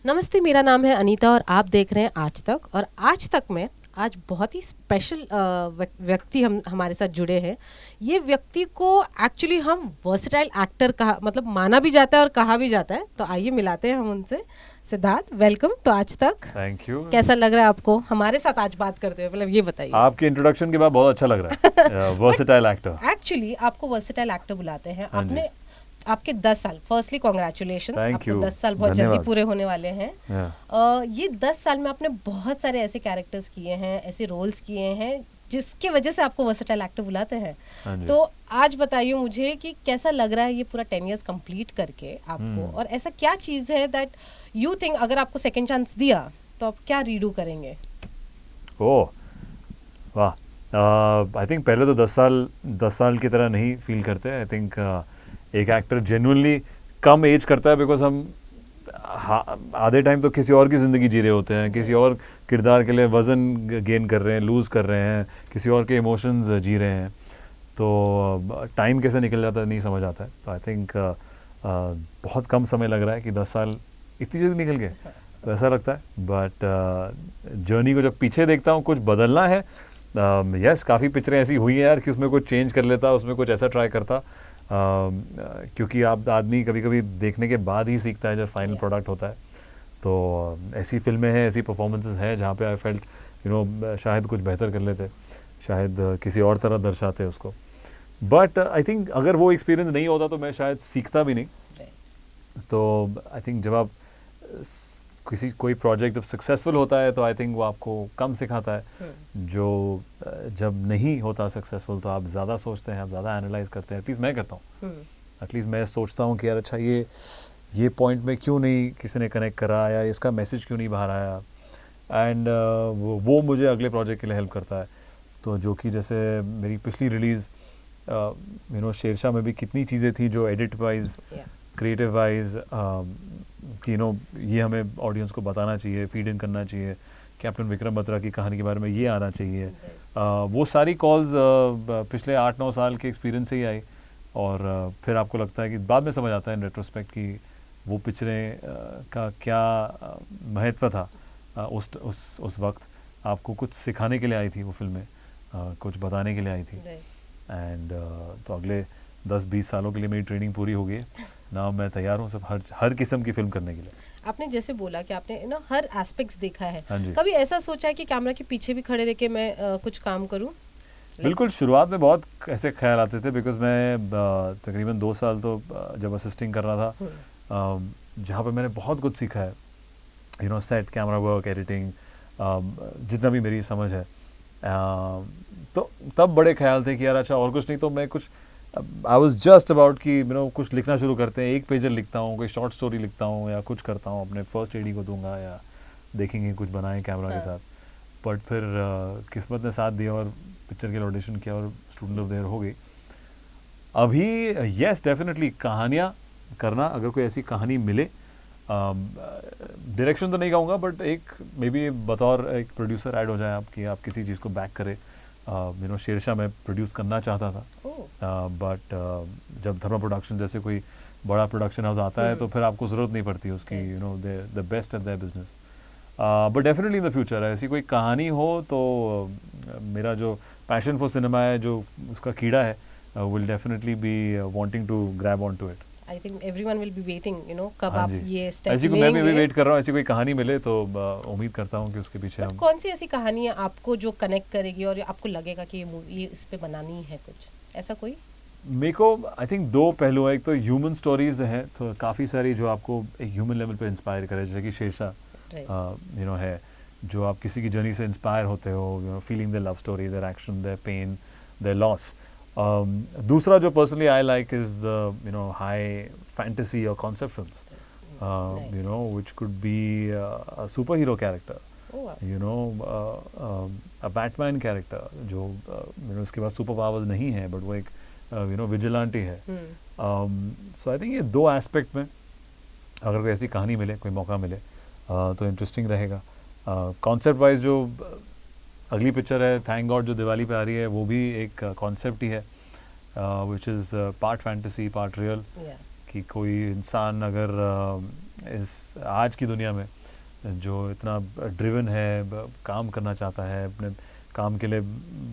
नमस्ते, मेरा नाम है अनीता और आप देख रहे हैं आज तक। और आज तक में आज बहुत ही स्पेशल व्यक्ति हम हमारे साथ जुड़े हैं। ये व्यक्ति को एक्चुअली हम वर्सटाइल एक्टर कहा, मतलब माना भी जाता है और कहा भी जाता है। तो आइए मिलाते हैं हम उनसे। सिद्धार्थ, वेलकम टू आज तक। Thank you. कैसा लग रहा है आपको हमारे साथ आज बात करते हुए? मतलब ये बताइए। आपके इंट्रोडक्शन के बाद बहुत अच्छा लग रहा है। Versatile actor. एक्चुअली आपको वर्सटाइल एक्टर बुलाते हैं। हाँ जी। आपने आपके 10 साल, फर्स्टली कॉन्ग्रेचुलेशन, Thank आपको you, 10 साल बहुत जल्दी धन्यवाद। पूरे होने वाले हैं। Yeah. ये 10 साल में आपने बहुत सारे ऐसे कैरेक्टर्स किए हैं, ऐसे रोल्स किए हैं जिसके वजह से आपको वर्सेटाइल एक्टर बुलाते हैं। हाँ जी। तो आज बताइए मुझे कि कैसा लग रहा है ये पूरा 10 इयर्स कंप्लीट करके आपको, और ऐसा क्या चीज़ है दैट यू थिंक अगर आपको सेकंड चांस दिया तो आप क्या रीडू करेंगे? ओह वाह। आई थिंक पहले तो 10 साल की तरह नहीं फील करते। आई थिंक एक एक्टर जेन्युइनली कम एज करता है बिकॉज हम आधे टाइम तो किसी और की ज़िंदगी जी रहे होते हैं, किसी और किरदार के लिए वज़न गेन कर रहे हैं, लूज़ कर रहे हैं, किसी और के इमोशंस जी रहे हैं। तो टाइम कैसे निकल जाता है नहीं समझ आता है। तो आई थिंक बहुत कम समय लग रहा है कि 10 साल इतनी जल्दी निकल गए, तो ऐसा लगता है। बट जर्नी को जब पीछे देखता हूँ, कुछ बदलना है। यस, काफ़ी पिक्चरें ऐसी हुई हैं यार कि उसमें कुछ चेंज कर लेता, उसमें कुछ ऐसा ट्राई करता। क्योंकि आप आदमी कभी कभी देखने के बाद ही सीखता है जब फाइनल प्रोडक्ट होता है। तो ऐसी फिल्में हैं, ऐसी परफॉर्मेंसेस हैं जहाँ पे आई फेल्ट शायद कुछ बेहतर कर लेते, शायद किसी और तरह दर्शाते उसको। बट आई थिंक अगर वो एक्सपीरियंस नहीं होता तो मैं शायद सीखता भी नहीं। तो आई थिंक जब आप कोई प्रोजेक्ट जब सक्सेसफुल होता है तो आई थिंक वो आपको कम सिखाता है। जो जब नहीं होता सक्सेसफुल तो आप ज़्यादा सोचते हैं, आप ज़्यादा एनालाइज करते हैं। एटलीस्ट मैं करता हूँ। एटलीस्ट मैं सोचता हूँ कि यार अच्छा ये पॉइंट में क्यों नहीं किसी ने कनेक्ट करा, या इसका मैसेज क्यों नहीं बाहर आया। एंड वो मुझे अगले प्रोजेक्ट के लिए हेल्प करता है। तो जो कि जैसे मेरी पिछली रिलीज़ शेरशाह में भी कितनी चीज़ें थी जो एडिट वाइज, क्रिएटिव वाइज कि ये हमें ऑडियंस को बताना चाहिए, फीड इन करना चाहिए। कैप्टन विक्रम बत्रा की कहानी के बारे में ये आना चाहिए। वो सारी कॉल्स पिछले 8-9 साल के एक्सपीरियंस से ही आई। और फिर आपको लगता है कि बाद में समझ आता है इन रेट्रोस्पेक्ट कि वो पिक्चरें का क्या महत्व था। उस वक्त आपको कुछ सिखाने के लिए आई थी वो फिल्में, कुछ बताने के लिए आई थी। एंड तो अगले 10-20 सालों के लिए मेरी ट्रेनिंग पूरी हो गई है ना। मैं तैयार हूँ सब हर किस्म की फिल्म करने के लिए। आपने जैसे बोला कि आपने ना हर एस्पेक्ट्स देखा है। हाँ जी। कभी ऐसा सोचा है कि कैमरा के पीछे भी खड़े रह के मैं कुछ काम करूं? बिल्कुल, शुरुआत में बहुत ऐसे ख्याल आते थे बिकॉज मैं तकरीबन 2 साल तो जब असिस्टिंग कर रहा था, जहाँ पे मैंने बहुत कुछ सीखा है। सेट, कैमरा वर्क, एडिटिंग, जितना भी मेरी समझ है। तो तब बड़े ख्याल थे कि यार अच्छा और कुछ नहीं तो मैं कुछ, आई वॉज जस्ट अबाउट कि कुछ लिखना शुरू करते हैं, एक पेजर लिखता हूँ, कोई शॉर्ट स्टोरी लिखता हूँ या कुछ करता हूँ, अपने फर्स्ट एडी को दूंगा या देखेंगे कुछ बनाएं कैमरा के साथ। बट फिर किस्मत ने साथ दिया और पिक्चर के लिए ऑडिशन किया और स्टूडेंट ऑफ द ईयर हो गई। अभी यस, डेफिनेटली कहानियाँ करना, अगर कोई ऐसी कहानी मिले, डायरेक्शन तो नहीं कहूँगा बट एक मे बी बतौर एक प्रोड्यूसर ऐड हो जाए आपकी, आप किसी चीज़ को बैक करे। शेरशाह में प्रोड्यूस करना चाहता था, बट जब धर्मा प्रोडक्शन जैसे कोई बड़ा प्रोडक्शन हाउस आता है तो फिर आपको ज़रूरत नहीं पड़ती उसकी, the best at their business. But definitely in the future ऐसी कोई कहानी हो तो मेरा जो पैशन फॉर सिनेमा है, जो उसका कीड़ा है, will definitely be wanting to grab on to it. I think everyone will be waiting, कब हाँ आप जी। ये स्टेप ऐसी लेंगे। मैं भी वेट कर रहा हूँ, ऐसी कोई कहानी मिले तो उम्मीद करता हूँ कि उसके पीछे हम। कौन सी ऐसी कहानी है आपको जो कनेक्ट करेगी और आपको लगेगा कि ये मूवी इस पे बनानी है, कुछ ऐसा कोई? मेरे को आई थिंक दो पहलू है। एक तो ह्यूमन स्टोरीज हैं, तो काफ़ी सारी जो आपको एक ह्यूमन लेवल पे इंस्पायर करे, जैसे कि शेरशाह है, जो आप किसी की जर्नी से इंस्पायर होते हो, feeling the love story, their action, their pain, their loss. दूसरा जो personally I like is the high fantasy और concept films, which could be a superhero character, a Batman character, जो उसके पास सुपर पावर्स नहीं है but वो एक vigilante है। सो आई थिंक ये दो एस्पेक्ट में अगर कोई ऐसी कहानी मिले, कोई मौका मिले, तो इंटरेस्टिंग रहेगा। कॉन्सेप्ट वाइज जो अगली पिक्चर है थैंक गॉड जो दिवाली पे आ रही है, वो भी एक कॉन्सेप्ट ही है, which is part fantasy part real. कि कोई इंसान अगर इस आज की दुनिया में जो इतना ड्रिवन है, काम करना चाहता है, अपने काम के लिए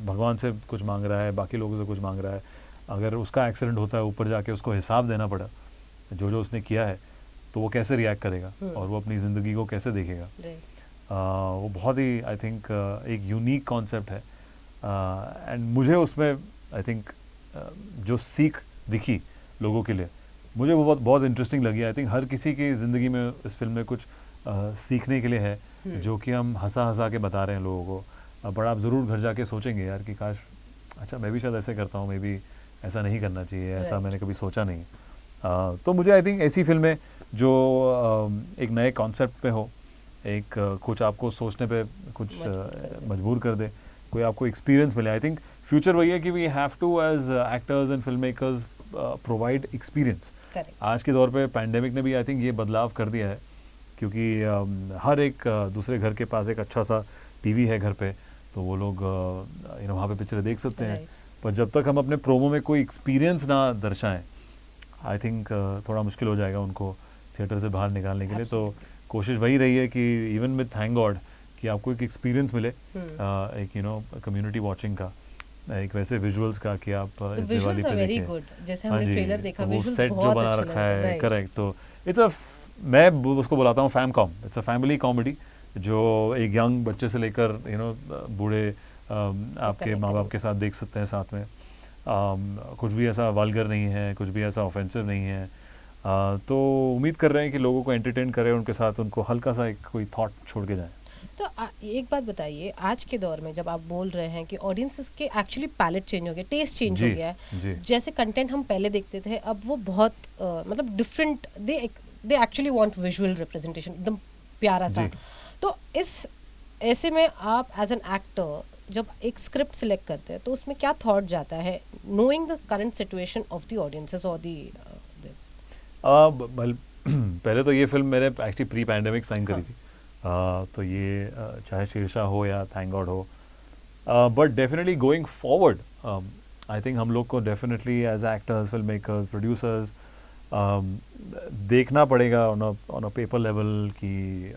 भगवान से कुछ मांग रहा है, बाकी लोगों से कुछ मांग रहा है, अगर उसका एक्सीडेंट होता है ऊपर जाके उसको हिसाब देना पड़ा जो जो उसने किया है, तो वो कैसे रिएक्ट करेगा और वो अपनी ज़िंदगी को कैसे देखेगा। वो बहुत ही आई थिंक एक यूनिक कॉन्सेप्ट है एंड मुझे उसमें आई थिंक जो सीख दिखी लोगों के लिए मुझे वो बहुत इंटरेस्टिंग लगी। आई थिंक हर किसी की ज़िंदगी में इस फिल्म में कुछ सीखने के लिए है जो कि हम हंसा के बता रहे हैं लोगों को। पर आप ज़रूर घर जाके सोचेंगे यार कि काश अच्छा मैं भी शायद ऐसे करता हूँ, मे बी ऐसा नहीं करना चाहिए, ऐसा मैंने कभी सोचा नहीं। तो मुझे आई थिंक ऐसी फिल्में जो एक नए कॉन्सेप्ट पे हो, एक कुछ आपको सोचने पे कुछ मजबूर कर दे, कोई आपको एक्सपीरियंस मिले। आई थिंक फ्यूचर वही है कि we have to as actors and film makers provide experience. आज के दौर पे पैंडेमिक ने भी आई थिंक ये बदलाव कर दिया है क्योंकि हर एक दूसरे घर के पास एक अच्छा सा टीवी है घर पे, तो वो लोग वहाँ पे पिक्चर देख सकते हैं। पर जब तक हम अपने प्रोमो में कोई एक्सपीरियंस ना दर्शाएं, आई थिंक थोड़ा मुश्किल हो जाएगा उनको थिएटर से बाहर निकालने के लिए। तो कोशिश वही रही है कि इवन विद थैंक गॉड कि आपको एक एक्सपीरियंस मिले, एक कम्युनिटी वॉचिंग का, एक वैसे विजुअल्स का कि आप इस दिवाली पे देखें। जैसे हमने ट्रेलर देखा, विजुअल्स सेट जो बना रखा है, करेक्ट। तो इट्स मैं उसको बुलाता हूँ फैमकॉम, इट्स अ फैमिली कॉमेडी जो एक यंग बच्चे से लेकर बूढ़े आपके माँ बाप के साथ देख सकते हैं साथ में। कुछ भी ऐसा वल्गर नहीं है, कुछ भी ऐसा ऑफेंसिव नहीं है। तो उम्मीद कर रहे हैं कि लोगों को एंटरटेन करें, उनके साथ उनको हल्का सा एक कोई थॉट छोड़ के जाए। तो एक बात बताइए, आज के दौर में जब आप बोल रहे हैं कि ऑडियंसेस के एक्चुअली पैलेट चेंज हो गया, टेस्ट चेंज हो गया है, जैसे कंटेंट हम पहले देखते थे अब वो बहुत मतलब different, they actually want visual representation एकदम प्यारा सा। तो इस ऐसे में आप एज एन एक्टर जब एक स्क्रिप्ट सिलेक्ट करते हैं तो उसमें क्या थॉट जाता है, knowing the current situation of the audiences और दिस? पहले तो ये फिल्म मैंने एक्चुअली प्री पैंडेमिक साइन करी थी, तो ये चाहे शेरशाह हो या थैंक गॉड हो, but definitely going forward I think हम लोग को definitely as actors, film makers, producers देखना पड़ेगा ऑन अ पेपर लेवल कि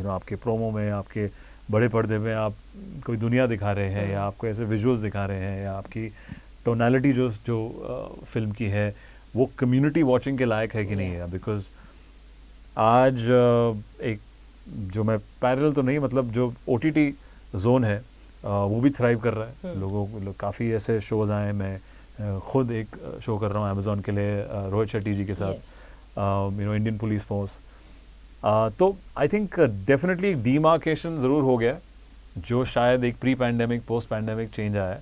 आपके प्रोमो में, आपके बड़े पर्दे में आप कोई दुनिया दिखा रहे हैं या आपको ऐसे विजुअल्स दिखा रहे हैं या आपकी टोनैलिटी जो फिल्म की है वो कम्युनिटी वॉचिंग के लायक है कि नहीं है। बिकॉज आज एक जो मैं पैरेलल तो नहीं, मतलब जो OTT जोन है वो भी थ्राइव कर रहा है। लोग काफ़ी ऐसे शोज़ आए, मैं खुद एक शो कर रहा हूँ अमेज़ॉन के लिए रोहित शेट्टी जी के साथ, इंडियन पुलिस फोर्स। तो आई थिंक डेफिनेटली एक डीमार्केशन ज़रूर हो गया जो शायद एक pre pandemic post pandemic change आया है।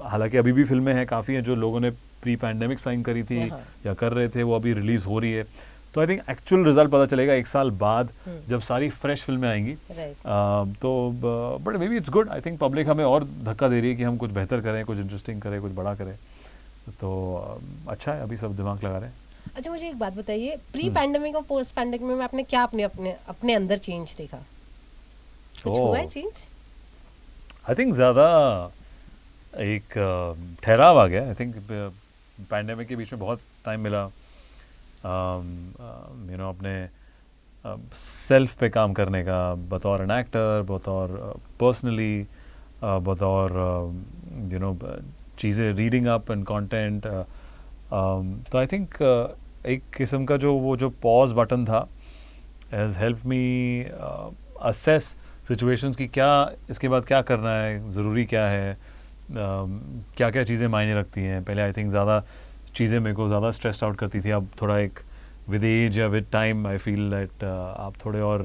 हालांकि अभी भी फिल्में हैं काफ़ी हैं जो लोगों ने प्री पैंडेमिक साइन करी थी या कर रहे थे, वो अभी रिलीज़ हो रही है। तो आई थिंक एक्चुअल रिजल्ट पता चलेगा 1 साल बाद जब सारी फ्रेश फिल्में आएंगी। तो but may be it's good, I think public हमें और धक्का दे रही है कि हम कुछ बेहतर करें, कुछ इंटरेस्टिंग करें, कुछ बड़ा करें। तो अच्छा है, अभी सब दिमाग लगा रहे हैं। अच्छा मुझे एक बात बताइए, प्री पैंडेमिक और पोस्ट पैंडेमिक में आपने क्या अपने अंदर चेंज देखा? कुछ हुआ है चेंज? आई थिंक ज़्यादा एक ठहराव आ गया। आई थिंक पैंडेमिक के बीच में बहुत टाइम मिला अपने सेल्फ पे काम करने का, बतौर एन एक्टर, बतौर पर्सनली, बतौर चीज़ें रीडिंग अप एंड कंटेंट। तो आई थिंक एक किस्म का जो पॉज बटन था has help me assess situations की क्या इसके बाद क्या करना है, ज़रूरी क्या है, क्या क्या चीज़ें मायने रखती हैं। पहले आई थिंक ज़्यादा चीज़ें मेरे को ज़्यादा स्ट्रेस आउट करती थी, अब थोड़ा एक विद एज या with time I feel that आप थोड़े और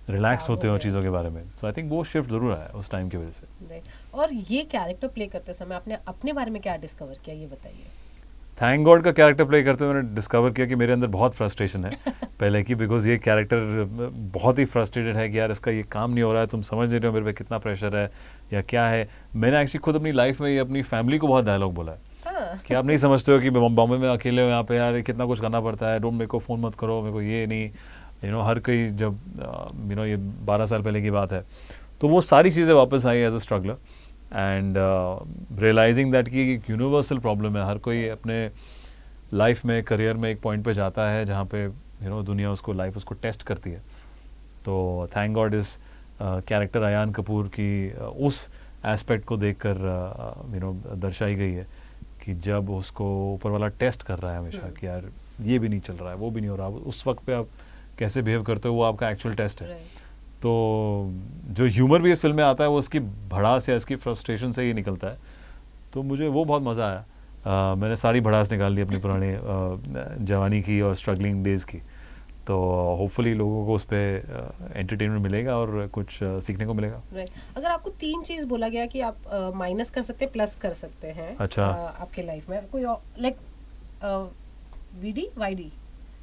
रिलैक्स होते हो चीज़ों के बारे में। सो आई थिंक वो शिफ्ट ज़रूर आया उस टाइम की वजह से। और ये कैरेक्टर प्ले करते समय आपने अपने बारे में क्या डिस्कवर किया, ये बताइए? थैंक गॉड का कैरेक्टर प्ले करते हुए मैंने डिस्कवर किया कि मेरे अंदर बहुत फ्रस्ट्रेशन है पहले की, बिकॉज ये कैरेक्टर बहुत ही फ्रस्ट्रेटेड है कि यार इसका ये काम नहीं हो रहा है, तुम समझ नहीं रहे हो मेरे पे कितना प्रेशर है या क्या है। मैंने एक्चुअली खुद अपनी लाइफ में ये अपनी फैमिली को बहुत डायलॉग बोला है कि आप नहीं समझते हो कि बॉम्बे में अकेले हो यहाँ पे, यार कितना कुछ करना पड़ता है, डोंट मेरे को फ़ोन मत करो, मेरे को ये नहीं हर कोई जब ये 12 साल पहले की बात है। तो वो सारी चीज़ें वापस आई as a struggler and realizing that कि एक यूनिवर्सल प्रॉब्लम है। हर कोई अपने लाइफ में, करियर में एक पॉइंट पे जाता है जहाँ पे दुनिया उसको लाइफ उसको टेस्ट करती है. तो थैंक गॉड इस कैरेक्टर अयान कपूर की उस एस्पेक्ट को देखकर दर्शाई गई है कि जब उसको ऊपर वाला टेस्ट कर रहा है हमेशा कि यार ये भी नहीं चल रहा है, वो भी नहीं हो रहा, उस वक्त पे आप कैसे बिहेव करते हो वो आपका एक्चुअल टेस्ट है. तो जो ह्यूमर भी इस फिल्म में आता है वो उसकी भड़ास या इसकी फ्रस्ट्रेशन से ही निकलता है. तो मुझे वो बहुत मज़ा आया. मैंने सारी भड़ास निकाल ली अपनी पुरानी जवानी की और स्ट्रगलिंग डेज़ की. तो होपफुली लोगों को उस पर एंटरटेनमेंट मिलेगा और कुछ सीखने को मिलेगा. राइट. अगर आपको 3 चीज़ बोला गया कि आप माइनस कर सकते हैं प्लस कर सकते हैं अच्छा आपके लाइफ में, कोई लाइक वीडी वाईडी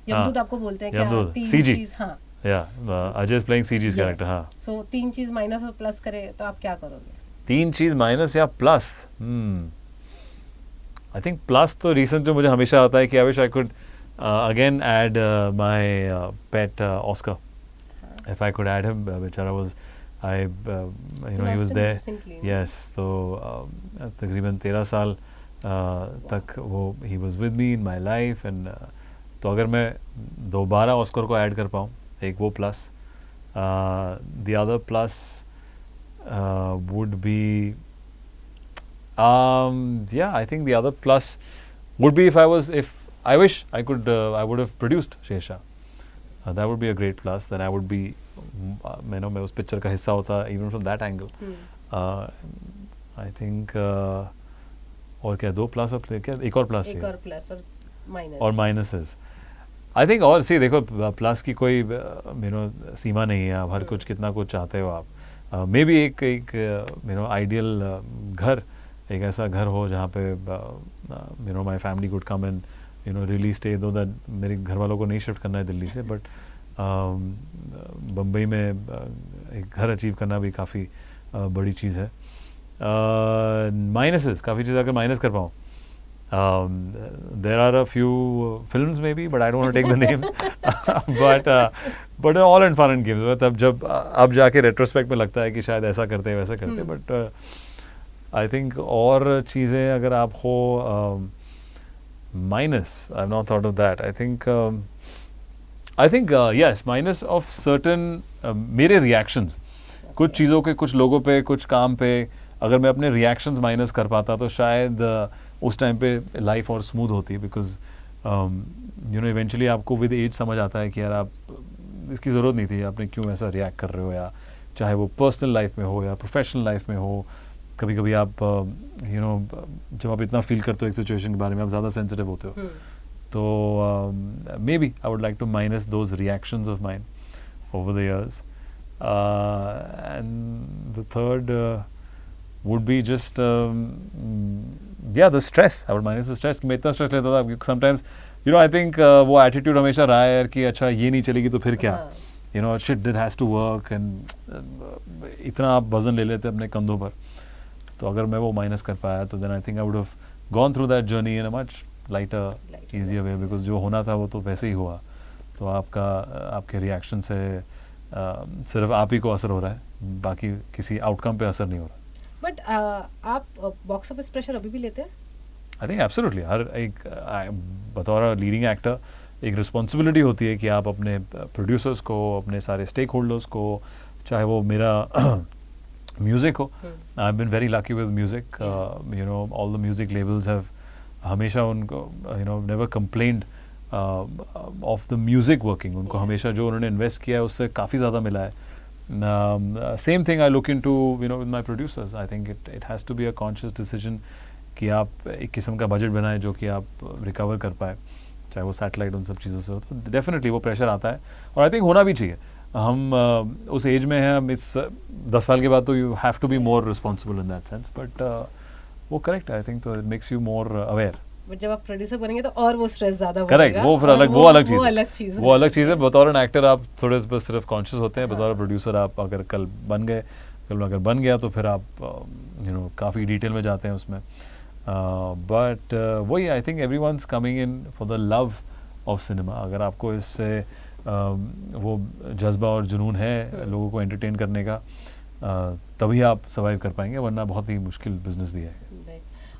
यमदूत आपको बोलते हैं क्या? 3 चीज़. हाँ या अजय इज प्लेइंग सीजी's कैरेक्टर. हाँ. सो 3 चीज़ माइनस और प्लस करे तो आप क्या करोगे? 3 चीज़ माइनस या प्लस. आई थिंक प्लस तो रीसेंट जो मुझे हमेशा आता है कि I wish I could again add my pet Oscar. If I could add him, बेचारा was he was there. Recently. Yes, तो तकरीबन 13 साल तक वो he was with me in my life and तो अगर मैं दोबारा ऑस्कर को ऐड कर पाऊँ, एक वो plus. the other plus would be yeah, I think the other plus would be if I wish I could I would have produced Shesha. That would be a great plus. Then I would be मैं उस picture का हिस्सा होता even from that angle. I think और क्या 2 plus और क्या एक और प्लस और माइनस और माइनसेस. आई थिंक और सी देखो प्लस की कोई सीमा नहीं है. आप हर कुछ कितना कुछ चाहते हो आप. मे बी एक आइडियल घर, एक ऐसा घर हो जहाँ पे my family could come and really stay. दो दैट मेरे घर वालों को नहीं शिफ्ट करना है दिल्ली से, बट बम्बई में एक घर अचीव करना भी काफ़ी बड़ी चीज़ है. माइनसेस काफ़ी चीज़ अगर माइनस कर पाऊँ, there are a few films maybe, but I don't want to take the names. but all in fun and games. तब जब अब जाके रेट्रोस्पेक्ट में लगता है कि शायद ऐसा करते वैसा करते, बट आई थिंक और चीज़ें अगर आप हो minus, I have not thought of that. I think yes minus of certain मेरे रिएक्शंस कुछ चीज़ों के, कुछ लोगों पे, कुछ काम पे अगर मैं अपने रिएक्शंस माइनस कर पाता तो शायद उस टाइम पे लाइफ और स्मूथ होती है. बिकॉज इवेंचुअली आपको विद एज समझ आता है कि यार आप इसकी ज़रूरत नहीं थी, आपने क्यों ऐसा रिएक्ट कर रहे हो, या चाहे वो पर्सनल लाइफ में हो या प्रोफेशनल लाइफ में हो. कभी कभी आप जब आप इतना फील करते हो एक सिचुएशन के बारे में, आप ज़्यादा सेंसिटिव होते हो. तो maybe I would like to minus those reactions of mind over the years. And the third would be just the stress. I would minus the stress. मैं इतना stress लेता था sometimes I think वो attitude हमेशा रहा है कि अच्छा ये नहीं चलेगी तो फिर क्या, shit that has to work, and इतना आप वजन ले लेते अपने कंधों पर. तो अगर मैं वो माइनस कर पाया तो then I think I would have gone through that journey in a much lighter easier way, because जो होना था वो तो वैसे ही हुआ. तो आपके रिएक्शन से सिर्फ आप ही को असर हो रहा है, बाकी किसी आउटकम पे असर नहीं हो रहा. बट आप बॉक्स ऑफिस प्रेशर अभी भी लेते हैं? I think absolutely. हर एक बतौर लीडिंग एक्टर एक रिस्पॉन्सिबिलिटी होती है कि आप अपने प्रोड्यूसर्स को, अपने सारे स्टेक होल्डर्स को, चाहे वो मेरा म्यूज़िक हो. I have been very lucky with music. All the music labels have हमेशा उनको never complained of the music working. उनको हमेशा जो उन्होंने इन्वेस्ट किया है उससे काफ़ी ज़्यादा मिला है. Same thing I look into with my producers. I think it has to be a conscious decision कि आप एक किस्म का बजट बनाएं जो कि आप रिकवर कर पाए, चाहे वो सैटेलाइट उन सब चीज़ों से हो. तो डेफिनेटली वो प्रेशर आता है और आई थिंक होना भी चाहिए. हम उस एज में हैं, हम इस 10 साल के बाद तो you have to be more responsible in that sense. But वो करेक्ट है आई थिंक. तो it makes you more aware. But जब आप प्रोड्यूसर बनेंगे तो और वो स्ट्रेस ज़्यादा करेक्ट. वो फिर अलग वो अलग चीज़ है. बतौर एन एक्टर आप थोड़े बस सिर्फ कॉन्शियस होते हैं. बतौर प्रोड्यूसर आप अगर कल बन गया तो फिर आप काफ़ी डिटेल में जाते हैं उसमें. बट वही I think everyone's coming in for the love of cinema. अगर आपको इससे वो जज्बा और जुनून है लोगों को एंटरटेन करने का, तभी आप सर्वाइव कर पाएंगे, वरना बहुत ही मुश्किल बिजनेस भी है.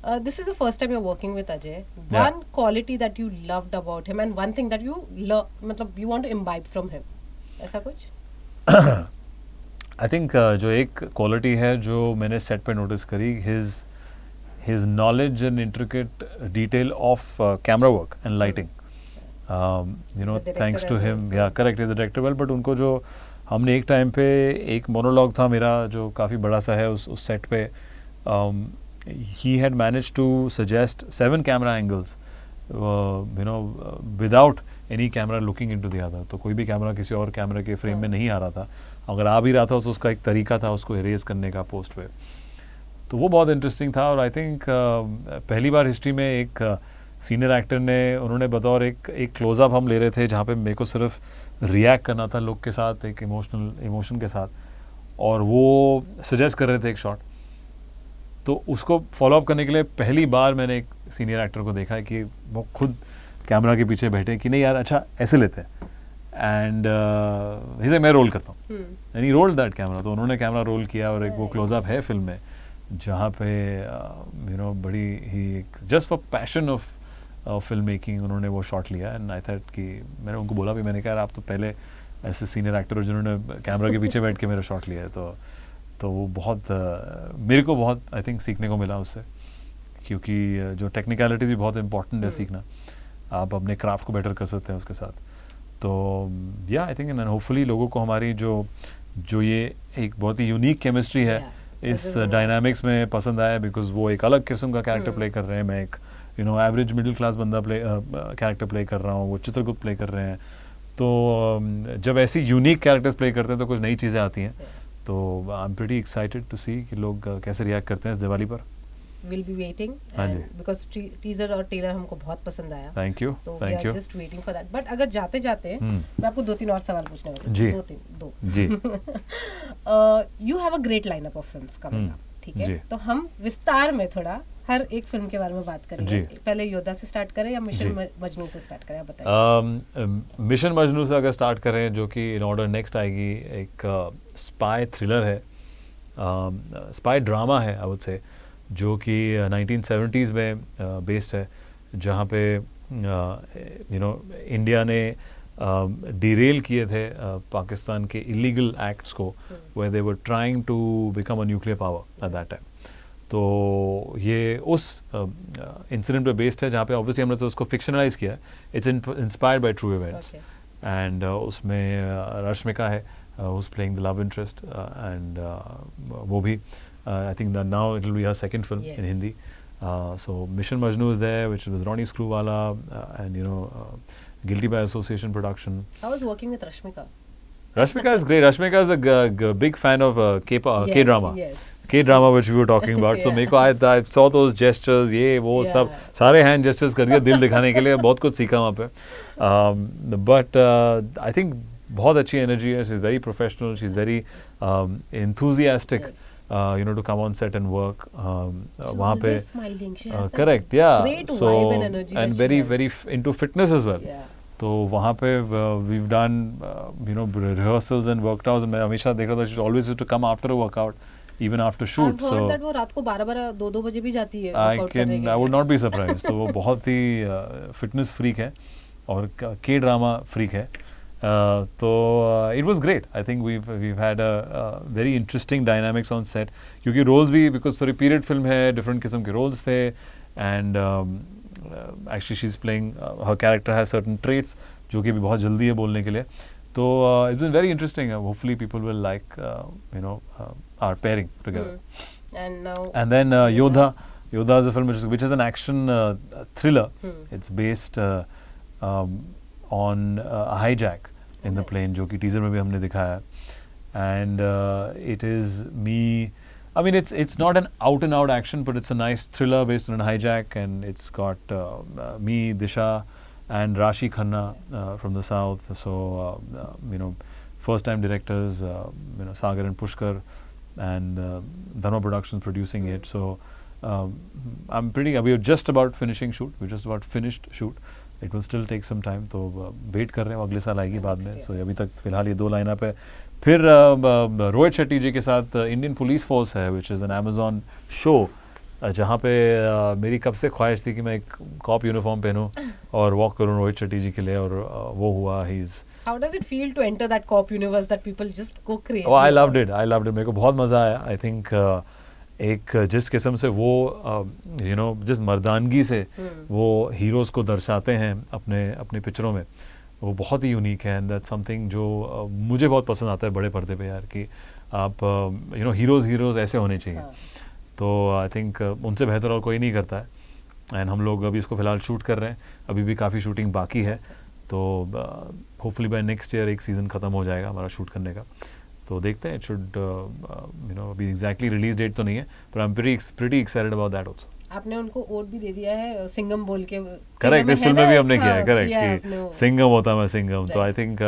This is the first time you're working with Ajay. Yeah. One quality that you loved about him and one thing that you मतलब you want to imbibe from him. ऐसा कुछ? आई थिंक जो एक quality है जो मैंने set पे notice करी, his knowledge and intricate detail of camera work and lighting, you know, thanks to him, या correct, is a director well, but उनको जो हमने एक टाइम पे एक मोनोलॉग था मेरा जो काफ़ी बड़ा सा है उस सेट पे, he had managed to suggest 7 camera angles, you know, without any camera looking into the other. तो कोई भी कैमरा किसी और कैमरा के फ्रेम में नहीं आ रहा था, अगर आ भी रहा था तो उसका एक तरीका था उसको इरेज करने का पोस्ट पे, तो वो बहुत इंटरेस्टिंग था. और आई थिंक पहली बार हिस्ट्री में एक सीनियर एक्टर ने, उन्होंने बतौर एक क्लोजअप हम ले रहे थे जहाँ पे मेरे को सिर्फ रिएक्ट करना था लुक के साथ, एक इमोशन के साथ, और वो सजेस्ट कर रहे थे एक शॉट. तो उसको फॉलोअप करने के लिए पहली बार मैंने एक सीनियर एक्टर को देखा है कि वो खुद कैमरा के पीछे बैठे कि नहीं यार अच्छा ऐसे लेते हैं, एंड ही से मैं रोल करता हूँ, and he rolled that camera. तो उन्होंने कैमरा रोल किया और एक वो क्लोजअप है फिल्म में जहाँ पे यू नो बड़ी ही just for passion of film making उन्होंने वो शॉट लिया. एंड आई थॉट कि मैंने उनको बोला भी, मैंने कहा आप तो पहले ऐसे सीनियर एक्टर हो जिन्होंने कैमरा के पीछे बैठ के मेरा शॉट लिया है. तो वो बहुत मेरे को बहुत आई थिंक सीखने को मिला उससे, क्योंकि जो टेक्निकलिटीज़ भी बहुत इंपॉर्टेंट है सीखना, आप अपने क्राफ्ट को बेटर कर सकते हैं उसके साथ. तो या आई थिंक एंड होपफुली लोगों को हमारी जो ये एक बहुत ही यूनिक केमिस्ट्री है इस डायनामिक्स में पसंद आया, बिकॉज वो एक अलग किस्म का कैरेक्टर प्ले कर रहे हैं, मैं एक you know average middle class बंदा कैरेक्टर प्ले कर रहा हूँ, वो चित्रगुप्त प्ले कर रहे हैं. तो जब ऐसी यूनिक कैरेक्टर्स प्ले करते हैं तो कुछ नई चीज़ें आती हैं. तो I am pretty excited to see कि लोग कैसे रिएक्ट करते हैं इस दिवाली पर. We'll be waiting, हाँ जी. because teaser और trailer हमको बहुत पसंद आया. थैंक यू, तो we thank are you just waiting for that. But अगर जाते जाते मैं आपको 2-3 और सवाल पूछने वाली हूँ. जी. 2 जी. You have a great lineup of films coming up, ठीक है? जी. तो हम विस्तार में थोड़ा हर एक फिल्म के बारे में बात करेंगे. जी. पहले योद्धा से स्टार्ट करें या मिशन मजनू से स्टार्ट करें, आप बताइए. मिशन मजनू से अगर स्टार्ट करें, जो कि इन ऑर्डर नेक्स्ट आएगी, एक स्पाई थ्रिलर है, स्पाई ड्रामा है आई वुड से, जो कि 1970s में बेस्ड है, जहाँ पे यू नो इंडिया ने डिरेल किए थे पाकिस्तान के इलीगल एक्ट्स को, where they were trying to become a nuclear power at that time. तो ये उस इंसिडेंट पे बेस्ड है, जहाँ पे ऑब्वियसली हमने तो उसको फिक्शनलाइज किया है. It's inspired by true events, and उसमें रश्मिका है who's playing the love interest, and वो भी I think that now it will be her second film in Hindi. So Mission Majnu is there, which was Ronnie Screwvala, and you know Guilty by Association production. How was working with Rashmika? Rashmika is great. Rashmika is a big fan of K-drama. Yes. K-drama which we were talking about. So मेरे को I saw those gestures, ये वो सब सारे hand gestures कर दिया दिल दिखाने के लिए, बहुत कुछ सीखा वहाँ पे. But I think बहुत अच्छी एनर्जी है. She is very professional, she is very enthusiastic, you know, to come on set and work. वहाँ पे correct, yeah. So and very into fitness as well. तो वहाँ पे we've done you know rehearsals and workouts. मैं हमेशा देख रहा था, she always used to come after a workout, even after shoot. I've heard that वो रात को 12 2 बजे भी जाती है workout करने के लिए. I would not be surprised. तो वो बहुत ही फिटनेस फ्रीक है और के ड्रामा फ्रीक है. So it was great. I think we've had a very interesting dynamics on set, क्योंकि roles भी, because थोड़ी period film है, different किस्म के roles थे, and actually she's playing her character has certain traits जो कि भी बहुत जल्दी है बोलने के लिए. तो it's been very interesting. Hopefully people will like you know our pairing together. And then Yodha is a film which is an action thriller. It's based on a hijack in the plane, जो कि teaser में भी हमने दिखाया. And it is me, I mean it's not an out and out action, but it's a nice thriller based on a hijack, and it's got me, Disha, and Rashi Khanna from the south. So you know, first time directors, you know, Sagar and Pushkar, and Dhanwa Productions producing it. So I'm pretty, we are just about finishing shoot, we're just about finished shoot. It will still take some time. तो wait कर रहे हैं, अगले साल आएगी बाद में. सो अभी तक फिलहाल ये 2 लाइनअप है. फिर रोहित शेट्टी जी के साथ इंडियन पुलिस फोर्स है, which is an Amazon show जहाँ पे मेरी कब से ख्वाहिश थी कि मैं एक कॉप यूनिफॉर्म पहनूं और वॉक करूं रोहित शेट्टी जी के लिए, और वो हुआ. He is. How does it feel to enter that cop universe that people just go crazy? Oh, I loved it. मेरे को बहुत मज़ा आया. I think एक जिस किस्म से वो जिस मर्दानगी से वो हीरोज़ को दर्शाते हैं अपने पिक्चरों में, वो बहुत ही यूनिक है. एंड दैट्स समथिंग जो मुझे बहुत पसंद आता है बड़े पर्दे पे यार, कि आप हीरोज़ ऐसे होने चाहिए. तो आई थिंक उनसे बेहतर और कोई नहीं करता है. एंड हम लोग अभी इसको फ़िलहाल शूट कर रहे हैं, अभी भी काफ़ी शूटिंग बाकी है. तो होपफुली बाय नेक्स्ट ईयर एक सीज़न ख़त्म हो जाएगा हमारा शूट करने का. तो देखते हैं. इट शुड अभी एग्जैक्टली रिलीज डेट तो नहीं है, पर आई am pretty excited about that also. आपने उनको वोट भी दे दिया है सिंघम बोल के. करेक्ट, इस फिल्म में भी हमने किया है. करेक्ट, कि सिंघम होता मैं सिंघम. तो आई थिंक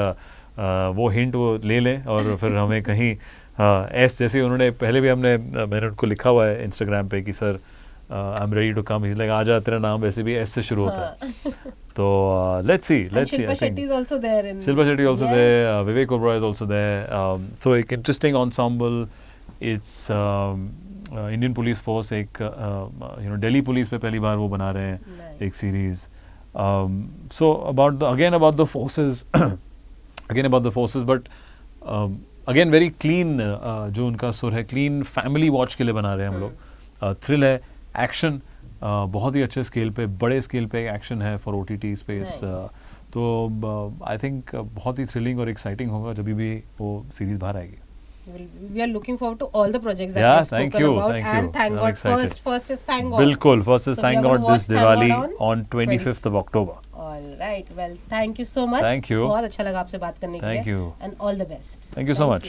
वो हिंट वो ले लें और फिर हमें कहीं एस जैसे उन्होंने पहले भी मैंने उनको लिखा हुआ है इंस्टाग्राम पे कि sir I am ready to come. Is like आजा, तेरा नाम वैसे भी एस से शुरू होता है. तो let's see. Shilpa Shetty is also there in. Shilpa Shetty also there. Vivek Oberoi is also there. So एक interesting ensemble. It's Indian Police Force एक Delhi Police पे पहली बार वो बना रहे हैं एक series. So about the forces but again very clean जो उनका सुर है, clean family watch के लिए बना रहे हैं हम लोग. थ्रिल है, एक्शन बहुत ही अच्छे स्केल पे, बड़े स्केल पे एक्शन है फॉर OTT स्पेस. तो आई थिंक बहुत ही थ्रिलिंग और एक्साइटिंग होगा जब भी वो सीरीज बाहर आएगी. We are looking forward to all the projects that Yeah, we've spoken about. And thank God. First is thank God. बिल्कुल, first is thank God this Diwali on 25th of October. All right. Well, thank you so much. Thank you. बहुत अच्छा लगा आपसे बात करने के लिए. Thank you. And all the best. Thank you so much.